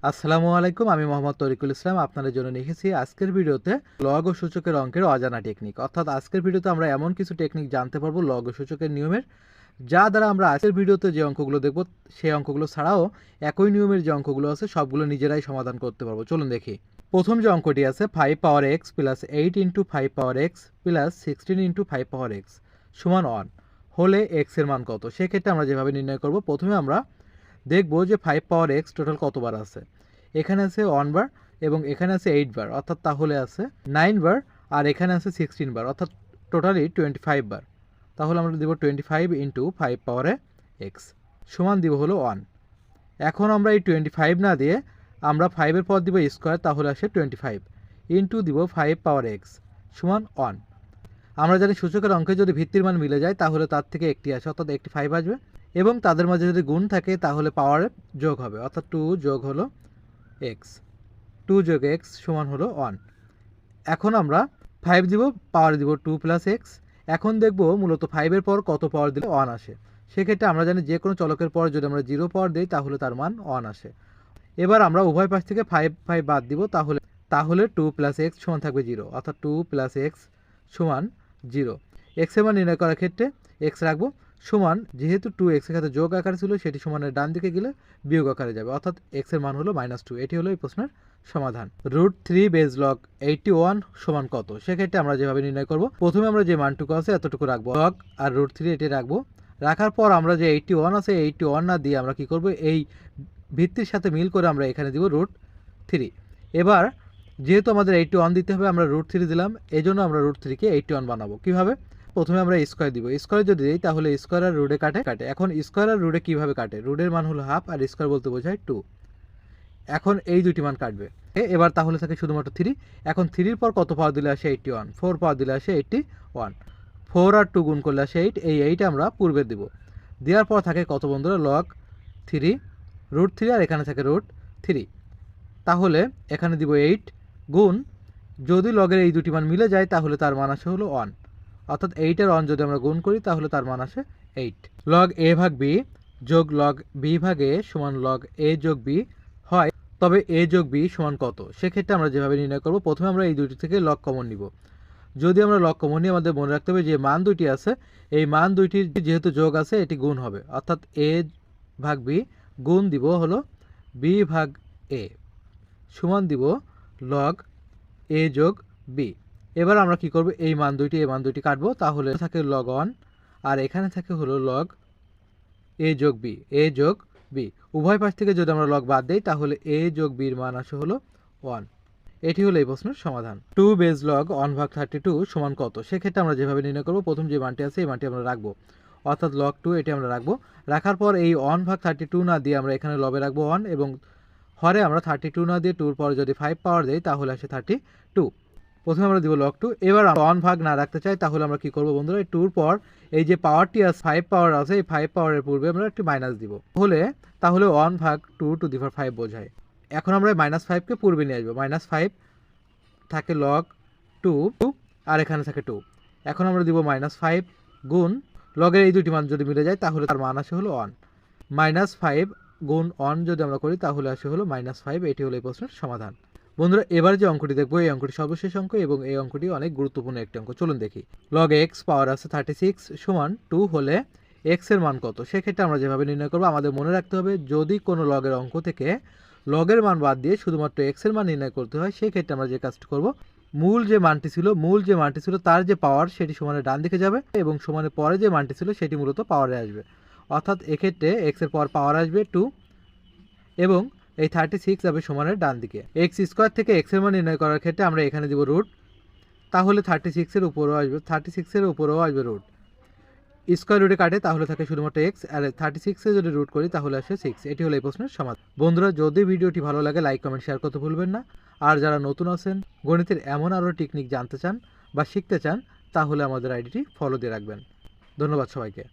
আসসালামু আলাইকুম, আমি মোহাম্মদ তরিকুল ইসলাম আপনাদের জন্য লিখেছি আজকের ভিডিওতে লগ ও সূচকের অঙ্কের অজানা টেকনিক। অর্থাৎ আজকের ভিডিওতে আমরা এমন কিছু টেকনিক জানতে পারবো লগ ও সূচকের নিয়মের, যা দ্বারা আমরা আজকের ভিডিওতে যে অঙ্কগুলো দেখব সেই অঙ্কগুলো ছাড়াও একই নিয়মের যে অঙ্কগুলো আছে সবগুলো নিজেরাই সমাধান করতে পারবো। চলুন দেখি। প্রথম যে অঙ্কটি আছে 5 power x plus 8 into 5 power x plus 16 into 5 power x সমান 1 হলে এক্স এর মান কত। সেক্ষেত্রে আমরা যেভাবে নির্ণয় করব, প্রথমে আমরা দেখব যে 5 পাওয়ার এক্স টোটাল কতবার আছে। এখানে আছে 1 বার এবং এখানে আছে 8 বার, অর্থাৎ তাহলে আছে 9 বার, আর এখানে আছে 16 বার, অর্থাৎ টোটালি 25 বার। তাহলে আমরা দেব 25 ইন্টু 5 পাওয়ারে এক্স সমান দিব হলো 1। এখন আমরা এই 25 না দিয়ে আমরা 5-এর পর দিব স্কোয়ার, তাহলে আসে 25 ইন্টু দিব 5 পাওয়ার এক্স সমান 1। আমরা জানি সূচকের অঙ্কে যদি ভিত্তির মান মিলে যায় তাহলে তার থেকে একটি আসে, অর্থাৎ একটি 5 আসবে, এবং তাদের মাঝে যদি গুণ থাকে তাহলে পাওয়ারে যোগ হবে, অর্থাৎ 2 যোগ হলো এক্স, 2 যোগ এক্স সমান হলো 1। এখন আমরা 5 দিব, পাওয়ার দিব 2 প্লাস এক্স। এখন দেখব মূলত 5-এর পর কত পাওয়ার দিলে 1 আসে। সেক্ষেত্রে আমরা জানি যে কোনো চলকের পর যদি আমরা 0 পাওয়ার দিই তাহলে তার মান 1 আসে। এবার আমরা উভয় পাশ থেকে 5 বাদ দিব, তাহলে 2 প্লাস এক্স সমান থাকবে 0, অর্থাৎ 2 প্লাস এক্স সমান 0। এক্সের মান নির্ণয় করার ক্ষেত্রে এক্স রাখবো সমান, যেহেতু 2 এক্সের সাথে যোগ আকারে ছিল সেটি সমানের ডান দিকে গেলে বিয়োগ আকারে যাবে, অর্থাৎ এক্সের মান হলো -2। এটি হলো এই প্রশ্নের সমাধান। √3 বেজ লগ 81 সমান কত। সেক্ষেত্রে আমরা যেভাবে নির্ণয় করব, প্রথমে আমরা যে মানটুকু আছে এতটুকু রাখবো লগ, আর √3 এটি রাখবো। রাখার পর আমরা যে 81 আছে 81 না দিয়ে আমরা কি করব, এই ভিত্তির সাথে মিল করে আমরা এখানে দিব √3। এবার যেহেতু আমাদের 81 দিতে হবে, আমরা √3 দিলাম, এই জন্য আমরা √3 কে 81 বানাবো। কিভাবে? প্রথমে আমরা স্কোয়ার দিব, স্কোয়ার যদি দিই তাহলে স্কোয়ার আর রুটে কাটে। এখন স্কোয়ার আর রুটে কীভাবে কাটে, রুটের মান হলো হাফ আর স্কোয়ার বলতে বোঝায় 2। এখন এই দুটি মান কাটবে, এবার তাহলে থাকে শুধুমাত্র 3। এখন 3-র পর কত পাওয়ার দিলে আসে 81, 4 পাওয়ার দিলে আসে 81, 4 আর 2 গুণ করলে আসে 8, এই 8 আমরা পূর্বে দিব। দেওয়ার পর থাকে কত বন্ধুরা, লগ 3 √3, আর এখানে থাকে √3। তাহলে এখানে দিব 8 গুণ, যদি লগের এই দুটি মান মিলে যায় তাহলে তার মান আসে হলো 1, অর্থাৎ 8 আর 1 যদি আমরা গুণ করি তাহলে তার মান আসে 8। লগ এ ভাগ বি যোগ লগ বি ভাগ এ সমান লগ এ যোগ বি হয়, তবে এ যোগ বি সমান কত। সেক্ষেত্রে আমরা যেভাবে নির্ণয় করব, প্রথমে আমরা এই দুটি থেকে লগ কমন নিব। যদি আমরা লগ কমন নিই আমাদের মনে রাখতে হবে যে মান দুটি আছে, এই মান দুইটির যেহেতু যোগ আছে এটি গুণ হবে, অর্থাৎ এ ভাগ বি গুণ দিব হলো বি ভাগ এ সমান দিব লগ এ যোগ বি। এবার আমরা কি করব, এই মান দুইটি কাটবো, তাহলে থাকে লগ 1 আর এখানে থাকে হলো লগ এ যোগ বি, এ যোগ বি। উভয় পাশ থেকে যদি আমরা লগ বাদ দেই তাহলে এ যোগ বির মান আসে হলো 1। এটি হলো এই প্রশ্নের সমাধান। 2 বেজ লগ 1/32 সমান কত। সেক্ষেত্রে আমরা যেভাবে নির্ণয় করব, প্রথম যে মানটি আছে এই মানটি আমরা রাখবো, অর্থাৎ লগ 2 এটি আমরা রাখবো। রাখার পর এই 1/32 না দিয়ে আমরা এখানে লবে রাখবো 1, এবং হরে আমরা 32 না দিয়ে 2-র পর যদি 5 পাওয়ার দেই তাহলে আসে 32। প্রথমে আমরা দিব লগ 2। এবার 1 ভাগ না রাখতে চাই তাহলে আমরা কি করব বন্ধুরা, এই 2-র পর এই যে পাওয়ারটি আছে 5 পাওয়ার আছে, এই 5 পাওয়ারের পূর্বে আমরা একটি মাইনাস দিব, তাহলে 1/2 বোঝায়। এখন আমরা -5কে পূর্বে নিয়ে আসবো, -5 থাকে লগ 2 আর এখানে থাকে 2। এখন আমরা দিব -5 গুণ লগের এই দুটি মান যদি মিলে যায় তাহলে তার মান আসে হলো 1। -5 গুণ 1 যদি আমরা করি তাহলে আসে হলো -5। এটি হলো এই প্রশ্নের সমাধান। বন্ধুরা এবার যে অঙ্কটি দেখবো এই অঙ্কটি সর্বশেষ অঙ্ক, এবং এই অঙ্কটি অনেক গুরুত্বপূর্ণ একটি অঙ্ক। চলুন দেখি। লগ এক্স পাওয়ার আছে 36 সমান 2 হলে এক্স এর মান কত। সেক্ষেত্রে আমরা যেভাবে নির্ণয় করবো, আমাদের মনে রাখতে হবে যদি কোনো লগের অঙ্ক থেকে লগের মান বাদ দিয়ে শুধুমাত্র এক্স এর মান নির্ণয় করতে হয়, সেক্ষেত্রে আমরা যে কাজটি করব, মূল যে মানটি ছিল তার যে পাওয়ার সেটি সমানের ডান দিকে যাবে, এবং সমানের পরে যে মানটি ছিল সেটি মূলত পাওয়ারে আসবে, অর্থাৎ এক্ষেত্রে এক্স এর পাওয়ার আসবে 2, এবং এই 36 যাবে সমানের ডান দিকে। এক্স স্কোয়ার থেকে এক্স এর মান নির্ণয় করার ক্ষেত্রে আমরা এখানে দিব রুট, তাহলে 36-এর উপরেও আসবে রুট। স্কোয়ার রুটে কাটে তাহলে থাকে শুধুমাত্র এক্স, আর 36-এ যদি রুট করি তাহলে আসে 6। এটি হলো এই প্রশ্নের সমাধান। বন্ধুরা যদি ভিডিওটি ভালো লাগে লাইক কমেন্ট শেয়ার করতে ভুলবেন না। আর যারা নতুন আছেন, গণিতের এমন আরও টেকনিক জানতে চান বা শিখতে চান, তাহলে আমাদের আইডিটি ফলো দিয়ে রাখবেন। ধন্যবাদ সবাইকে।